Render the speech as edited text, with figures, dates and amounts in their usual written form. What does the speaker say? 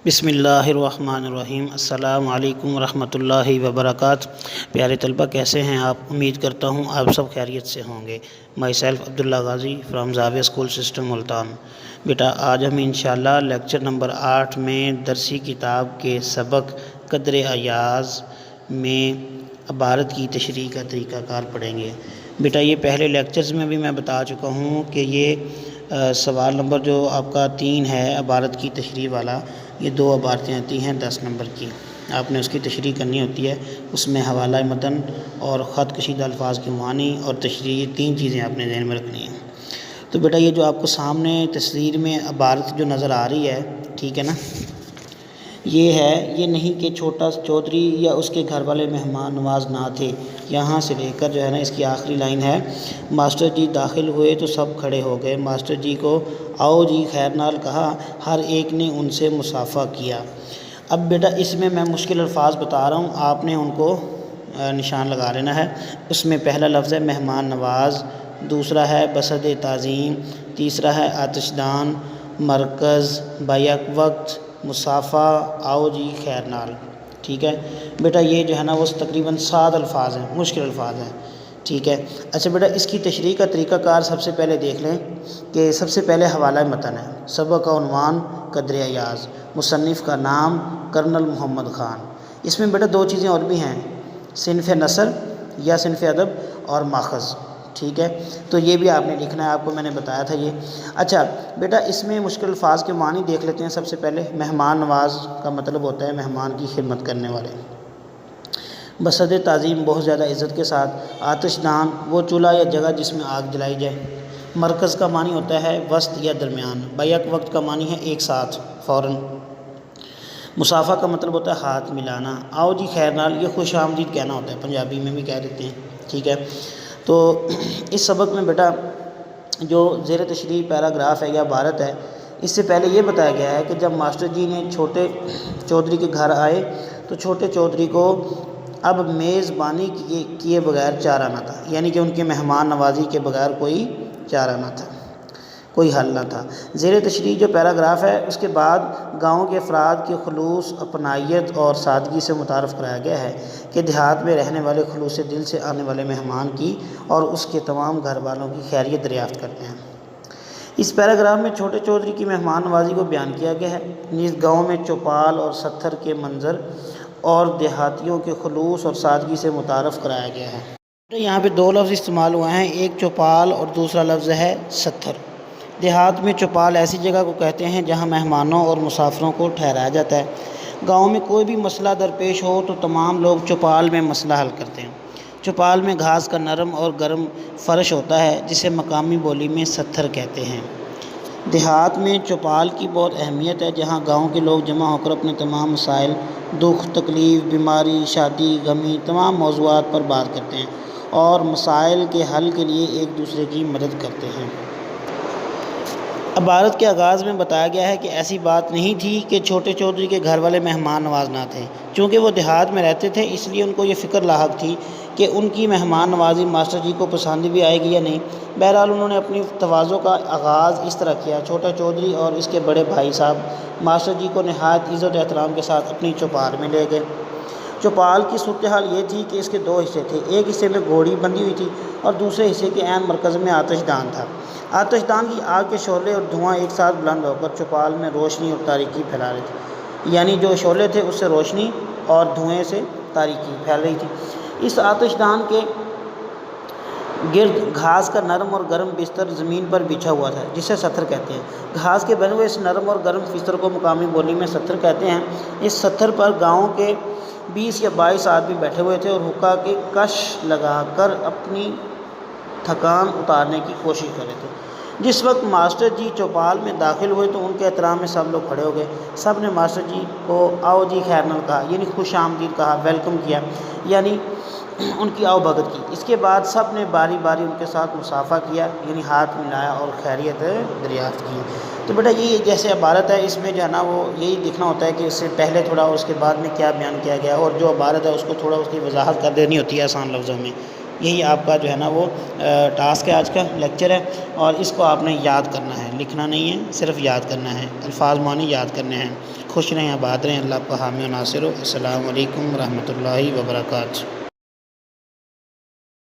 بسم اللہ الرحمن الرحیم۔ السلام علیکم ورحمۃ اللہ وبرکاتہ۔ پیارے طلبہ، کیسے ہیں آپ؟ امید کرتا ہوں آپ سب خیریت سے ہوں گے۔ My self Abdullah Ghazi from زاویہ اسکول سسٹم ملتان۔ بیٹا آج ہم انشاءاللہ لیکچر نمبر 8 میں درسی کتاب کے سبق قدر ایاز میں عبارت کی تشریح کا طریقہ کار پڑھیں گے۔ بیٹا یہ پہلے لیکچرز میں بھی میں بتا چکا ہوں کہ یہ سوال نمبر جو آپ کا 3 ہے عبارت کی تشریح والا، یہ 2 عبارتیں آتی ہیں 10 نمبر کی، آپ نے اس کی تشریح کرنی ہوتی ہے۔ اس میں حوالہ متن اور خط کشیدہ الفاظ کے معنی اور تشریح 3 چیزیں آپ نے ذہن میں رکھنی ہیں۔ تو بیٹا یہ جو آپ کو سامنے تصویر میں عبارت جو نظر آ رہی ہے، ٹھیک ہے نا، یہ ہے، یہ نہیں کہ چھوٹا چودھری یا اس کے گھر والے مہمان نواز نہ تھے، یہاں سے لے کر جو ہے نا اس کی آخری لائن ہے، ماسٹر جی داخل ہوئے تو سب کھڑے ہو گئے، ماسٹر جی کو آؤ جی خیر نال کہا، ہر ایک نے ان سے مصافحہ کیا۔ اب بیٹا اس میں مشکل الفاظ بتا رہا ہوں، آپ نے ان کو نشان لگا لینا ہے۔ اس میں پہلا لفظ ہے مہمان نواز، دوسرا ہے بصد تعظیم، تیسرا ہے آتش دان، مرکز، بیک وقت، مصافحہ، آؤ جی خیر نال، ٹھیک ہے بیٹا۔ یہ جو ہے نا وہ تقریباً 7 الفاظ ہیں، مشکل الفاظ ہیں، ٹھیک ہے۔ اچھا بیٹا اس کی تشریح کا طریقہ کار سب سے پہلے دیکھ لیں کہ سب سے پہلے حوالہ متن ہے، سبق کا عنوان قدر ایاز، مصنف کا نام کرنل محمد خان۔ اس میں بیٹا 2 چیزیں اور بھی ہیں، صنف نثر یا صنف ادب اور ماخذ، ٹھیک ہے، تو یہ بھی آپ نے لکھنا ہے، آپ کو میں نے بتایا تھا یہ۔ اچھا بیٹا اس میں مشکل الفاظ کے معنی دیکھ لیتے ہیں۔ سب سے پہلے مہمان نواز کا مطلب ہوتا ہے مہمان کی خدمت کرنے والے، بصد تعظیم بہت زیادہ عزت کے ساتھ، آتش دان وہ چولہا یا جگہ جس میں آگ جلائی جائے، مرکز کا معنی ہوتا ہے وسط یا درمیان، بیک وقت کا معنی ہے ایک ساتھ فوراً، مصافحہ کا مطلب ہوتا ہے ہاتھ ملانا، آؤ جی خیر نال یہ خوش آمدید کہنا ہوتا ہے، پنجابی میں بھی کہہ دیتے ہیں، ٹھیک ہے۔ تو اس سبق میں بیٹا جو زیر تشریح پیراگراف ہے یا عبارت ہے، اس سے پہلے یہ بتایا گیا ہے کہ جب ماسٹر جی نے چھوٹے چودھری کے گھر آئے تو چھوٹے چودھری کو اب میزبانی کیے بغیر چارہ نہ تھا، یعنی کہ ان کے مہمان نوازی کے بغیر کوئی چارہ نہ تھا، کوئی حل نہ تھا۔ زیر تشریح جو پیراگراف ہے اس کے بعد گاؤں کے افراد کے خلوص، اپنائیت اور سادگی سے متعارف کرایا گیا ہے کہ دیہات میں رہنے والے خلوص دل سے آنے والے مہمان کی اور اس کے تمام گھر والوں کی خیریت دریافت کرتے ہیں۔ اس پیراگراف میں چھوٹے چودھری کی مہمان نوازی کو بیان کیا گیا ہے، نیز گاؤں میں چوپال اور ستھر کے منظر اور دیہاتیوں کے خلوص اور سادگی سے متعارف کرایا گیا ہے۔ یہاں پہ 2 لفظ استعمال ہوئے ہیں، ایک چوپال اور دوسرا لفظ ہے ستھر۔ دیہات میں چوپال ایسی جگہ کو کہتے ہیں جہاں مہمانوں اور مسافروں کو ٹھہرایا جاتا ہے۔ گاؤں میں کوئی بھی مسئلہ درپیش ہو تو تمام لوگ چوپال میں مسئلہ حل کرتے ہیں۔ چوپال میں گھاس کا نرم اور گرم فرش ہوتا ہے جسے مقامی بولی میں ستھر کہتے ہیں۔ دیہات میں چوپال کی بہت اہمیت ہے، جہاں گاؤں کے لوگ جمع ہو کر اپنے تمام مسائل، دکھ، تکلیف، بیماری، شادی، غمی، تمام موضوعات پر بات کرتے ہیں اور مسائل کے حل کے لیے ایک دوسرے کی مدد کرتے ہیں۔ عبارت کے آغاز میں بتایا گیا ہے کہ ایسی بات نہیں تھی کہ چھوٹے چودھری کے گھر والے مہمان نواز نہ تھے، چونکہ وہ دیہات میں رہتے تھے اس لیے ان کو یہ فکر لاحق تھی کہ ان کی مہمان نوازی ماسٹر جی کو پسند بھی آئے گی یا نہیں۔ بہرحال انہوں نے اپنی تواضع کا آغاز اس طرح کیا، چھوٹا چودھری اور اس کے بڑے بھائی صاحب ماسٹر جی کو نہایت عزت و احترام کے ساتھ اپنی چوپال میں لے گئے۔ چوپال کی صورتحال یہ تھی کہ اس کے 2 حصے تھے، ایک حصے میں گھوڑی بندھی ہوئی تھی اور دوسرے حصے کے عین مرکز میں آتش دان تھا۔ آتش دان کی آگ کے شعلے اور دھواں ایک ساتھ بلند ہو کر چوپال میں روشنی اور تاریکی پھیلا رہے تھے، یعنی جو شعلے تھے اس سے روشنی اور دھوئیں سے تاریکی پھیل رہی تھی۔ اس آتش دان کے گرد گھاس کا نرم اور گرم بستر زمین پر بچھا ہوا تھا جسے ستھر کہتے ہیں۔ گھاس کے بنے ہوئے اس نرم اور گرم بستر کو مقامی بولی میں ستھر کہتے ہیں۔ اس ستھر پر گاؤں کے 20 یا 22 آدمی بیٹھے ہوئے تھے اور حقہ کی کش لگا کر اپنی تھکان اتارنے کی کوشش کر رہے تھے۔ جس وقت ماسٹر جی چوپال میں داخل ہوئے تو ان کے احترام میں سب لوگ کھڑے ہو گئے، سب نے ماسٹر جی کو آؤ جی خیر نال کہا، یعنی خوش آمدید کہا، ویلکم کیا، یعنی ان کی آؤ بھگت کی۔ اس کے بعد سب نے باری باری ان کے ساتھ مصافحہ کیا، یعنی ہاتھ ملایا اور خیریت دریافت کی۔ تو بیٹا یہ جیسے عبارت ہے اس میں جو ہے نا وہ یہی لکھنا ہوتا ہے کہ اس سے پہلے تھوڑا اور اس کے بعد میں کیا بیان کیا گیا، اور جو عبارت ہے اس کو تھوڑا اس کی وضاحت کر دینی ہوتی ہے آسان لفظوں میں۔ یہی آپ کا جو ہے نا وہ ٹاسک ہے، آج کا لیکچر ہے، اور اس کو آپ نے یاد کرنا ہے، لکھنا نہیں ہے، صرف یاد کرنا ہے، الفاظ معنی یاد کرنے ہیں۔ خوش رہیں آباد رہیں، اللہ آپ کا حامی و ناصر ہو۔ السلام علیکم ورحمۃ اللہ وبرکاتہ۔